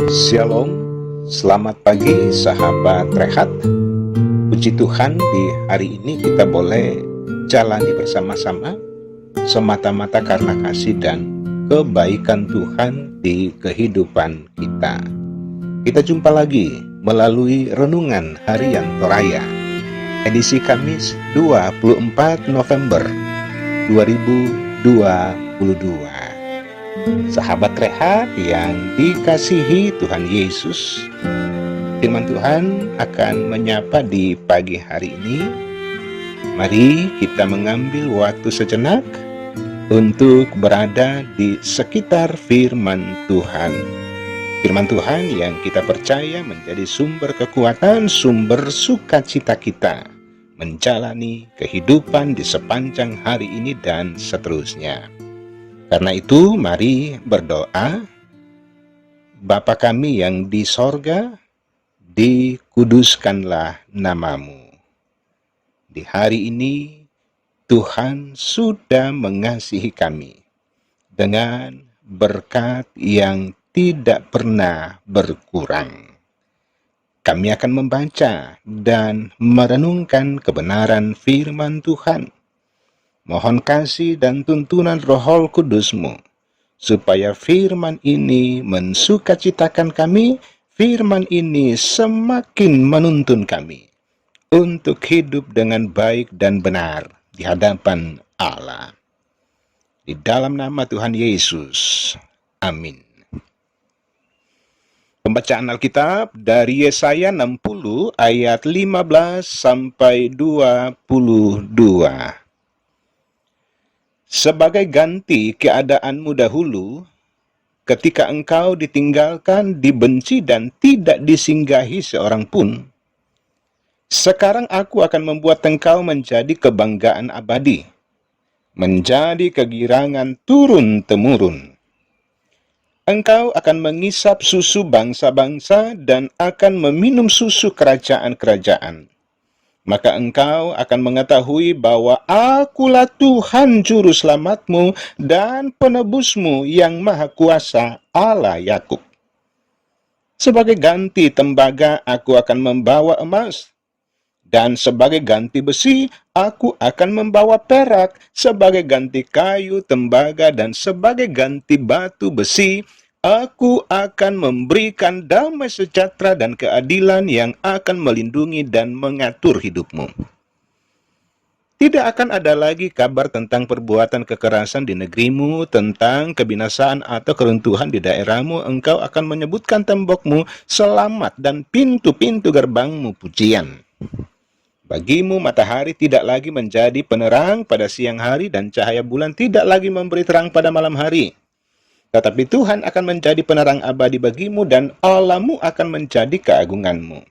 Shalom, selamat pagi sahabat Rehat. Puji Tuhan, di hari ini kita boleh jalani bersama-sama semata-mata karena kasih dan kebaikan Tuhan di kehidupan kita. Kita jumpa lagi melalui Renungan Harian Toraya, edisi Kamis 24 November 2022. Sahabat Rehat yang dikasihi Tuhan Yesus, firman Tuhan akan menyapa di pagi hari ini. Mari kita mengambil waktu sejenak untuk berada di sekitar firman Tuhan. Firman Tuhan yang kita percaya menjadi sumber kekuatan, sumber sukacita kita menjalani kehidupan di sepanjang hari ini dan seterusnya. Karena itu, mari berdoa. Bapa kami yang di sorga, dikuduskanlah namamu. Di hari ini, Tuhan sudah mengasihi kami dengan berkat yang tidak pernah berkurang. Kami akan membaca dan merenungkan kebenaran firman Tuhan. Mohon kasih dan tuntunan Roh Kudus-Mu, supaya firman ini mensukacitakan kami, firman ini semakin menuntun kami untuk hidup dengan baik dan benar di hadapan Allah. Di dalam nama Tuhan Yesus, amin. Pembacaan Alkitab dari Yesaya 60 ayat 15 sampai 22. Sebagai ganti keadaanmu dahulu, ketika engkau ditinggalkan, dibenci, dan tidak disinggahi seorang pun, sekarang aku akan membuat engkau menjadi kebanggaan abadi, menjadi kegirangan turun-temurun. Engkau akan mengisap susu bangsa-bangsa dan akan meminum susu kerajaan-kerajaan. Maka engkau akan mengetahui bahwa akulah Tuhan Juru Selamatmu dan Penebusmu yang Maha Kuasa, Allah Yakub. Sebagai ganti tembaga aku akan membawa emas, dan sebagai ganti besi aku akan membawa perak, sebagai ganti kayu tembaga dan sebagai ganti batu besi aku akan memberikan damai sejahtera dan keadilan yang akan melindungi dan mengatur hidupmu. Tidak akan ada lagi kabar tentang perbuatan kekerasan di negerimu, tentang kebinasaan atau keruntuhan di daerahmu. Engkau akan menyebutkan tembokmu selamat dan pintu-pintu gerbangmu pujian. Bagimu matahari tidak lagi menjadi penerang pada siang hari dan cahaya bulan tidak lagi memberi terang pada malam hari. Tetapi Tuhan akan menjadi penerang abadi bagimu dan Allahmu akan menjadi keagunganmu.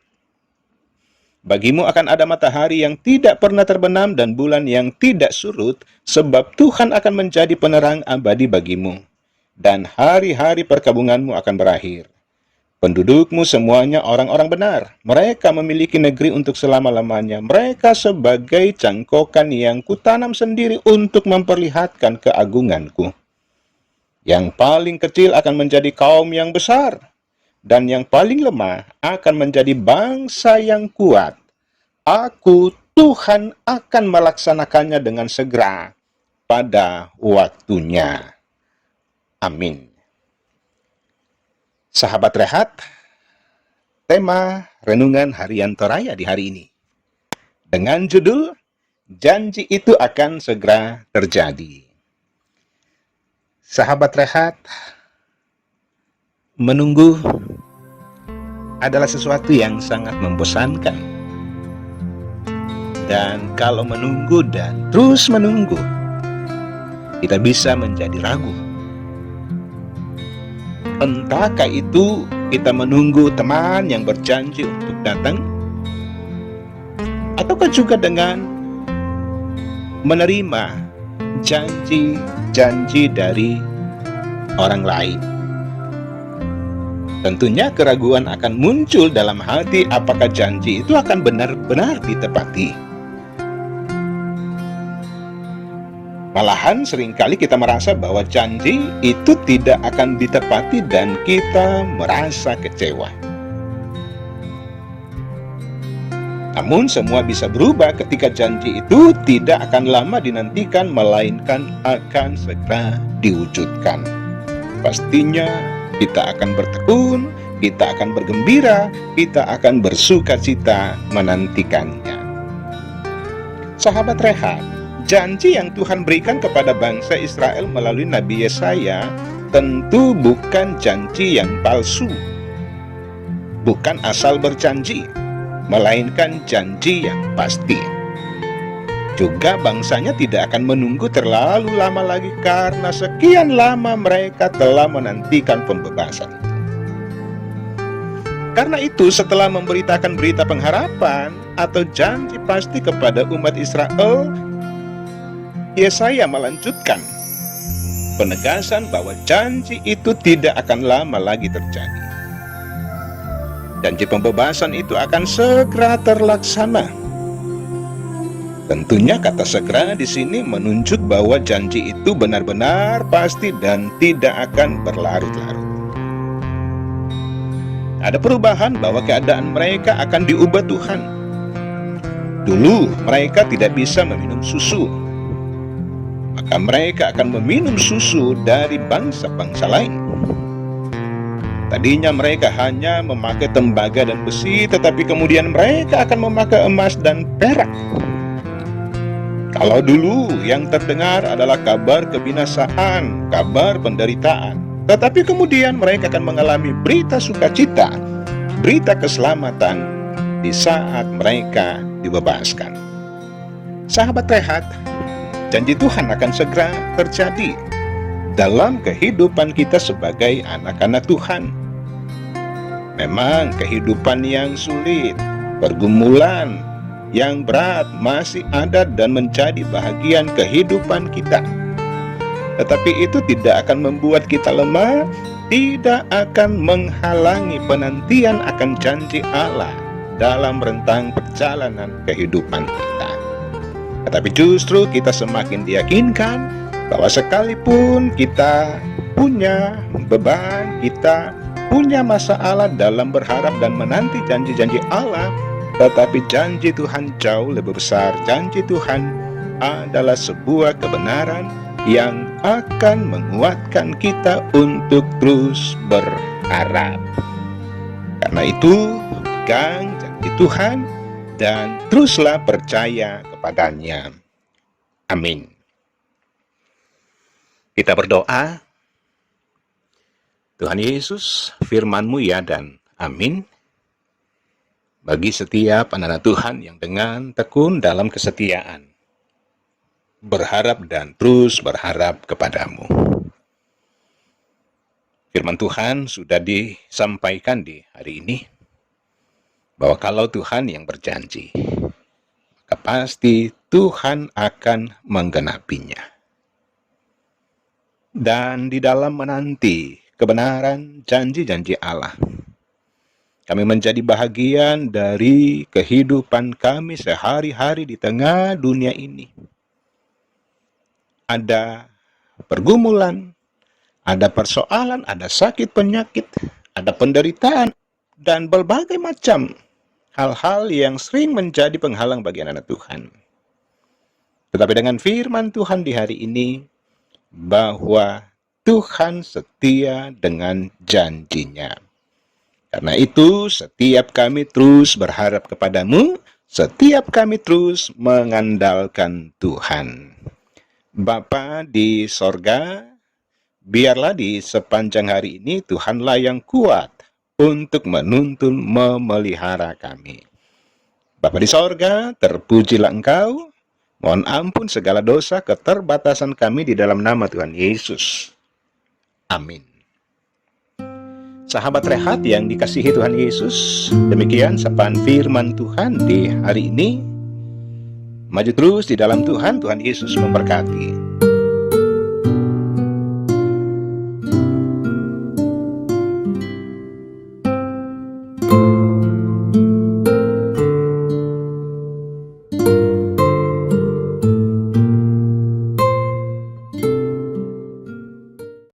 Bagimu akan ada matahari yang tidak pernah terbenam dan bulan yang tidak surut, sebab Tuhan akan menjadi penerang abadi bagimu. Dan hari-hari perkabunganmu akan berakhir. Pendudukmu semuanya orang-orang benar. Mereka memiliki negeri untuk selama-lamanya. Mereka sebagai cangkokan yang kutanam sendiri untuk memperlihatkan keagunganku. Yang paling kecil akan menjadi kaum yang besar, dan yang paling lemah akan menjadi bangsa yang kuat. Aku, Tuhan, akan melaksanakannya dengan segera pada waktunya. Amin. Sahabat Rehat, tema Renungan Harian Toraya di hari ini dengan judul Janji Itu Akan Segera Terjadi. Sahabat Rehat, menunggu adalah sesuatu yang sangat membosankan. Dan kalau menunggu dan terus menunggu, kita bisa menjadi ragu. Entahkah itu kita menunggu teman yang berjanji untuk datang, ataukah juga dengan menerima janji dari orang lain. Tentunya keraguan akan muncul dalam hati apakah janji itu akan benar-benar ditepati. Malahan seringkali kita merasa bahwa janji itu tidak akan ditepati dan kita merasa kecewa. Namun semua bisa berubah ketika janji itu tidak akan lama dinantikan, melainkan akan segera diwujudkan. Pastinya kita akan bertekun, kita akan bergembira, kita akan bersukacita menantikannya. Sahabat Rehat, janji yang Tuhan berikan kepada bangsa Israel melalui Nabi Yesaya tentu bukan janji yang palsu, bukan asal berjanji, melainkan janji yang pasti. Juga bangsanya tidak akan menunggu terlalu lama lagi karena sekian lama mereka telah menantikan pembebasan. Karena itu, setelah memberitakan berita pengharapan atau janji pasti kepada umat Israel, Yesaya melanjutkan penegasan bahwa janji itu tidak akan lama lagi terjadi. Janji pembebasan itu akan segera terlaksana. Tentunya kata segera di sini menunjuk bahwa janji itu benar-benar pasti dan tidak akan berlarut-larut. Ada perubahan bahwa keadaan mereka akan diubah Tuhan. Dulu mereka tidak bisa meminum susu, maka mereka akan meminum susu dari bangsa-bangsa lain. Tadinya mereka hanya memakai tembaga dan besi, tetapi kemudian mereka akan memakai emas dan perak. Kalau dulu yang terdengar adalah kabar kebinasaan, kabar penderitaan, tetapi kemudian mereka akan mengalami berita sukacita, berita keselamatan di saat mereka dibebaskan. Sahabat Rehat, janji Tuhan akan segera terjadi dalam kehidupan kita sebagai anak-anak Tuhan. Memang kehidupan yang sulit, pergumulan yang berat masih ada dan menjadi bahagian kehidupan kita. Tetapi itu tidak akan membuat kita lemah, tidak akan menghalangi penantian akan janji Allah dalam rentang perjalanan kehidupan kita. Tetapi justru kita semakin diyakinkan bahwa sekalipun kita punya beban, kita punya masalah dalam berharap dan menanti janji-janji Allah, tetapi janji Tuhan jauh lebih besar. Janji Tuhan adalah sebuah kebenaran yang akan menguatkan kita untuk terus berharap. Karena itu, pegang janji Tuhan dan teruslah percaya kepadanya. Amin. Kita berdoa. Tuhan Yesus, firman-Mu ya dan amin. Bagi setiap anak-anak Tuhan yang dengan tekun dalam kesetiaan, berharap dan terus berharap kepadamu. Firman Tuhan sudah disampaikan di hari ini, bahwa kalau Tuhan yang berjanji, maka pasti Tuhan akan menggenapinya. Dan di dalam menanti kebenaran janji-janji Allah, kami menjadi bahagian dari kehidupan kami sehari-hari di tengah dunia ini. Ada pergumulan, ada persoalan, ada sakit penyakit, ada penderitaan, dan berbagai macam hal-hal yang sering menjadi penghalang bagi anak-anak Tuhan. Tetapi dengan firman Tuhan di hari ini, bahwa Tuhan setia dengan janjinya. Karena itu, setiap kami terus berharap kepadamu, setiap kami terus mengandalkan Tuhan. Bapa di sorga, biarlah di sepanjang hari ini Tuhanlah yang kuat untuk menuntun memelihara kami. Bapa di sorga, terpujilah Engkau. Mohon ampun segala dosa keterbatasan kami di dalam nama Tuhan Yesus. Amin. Sahabat Rehat yang dikasihi Tuhan Yesus, demikian sapaan firman Tuhan di hari ini. Maju terus di dalam Tuhan, Tuhan Yesus memberkati.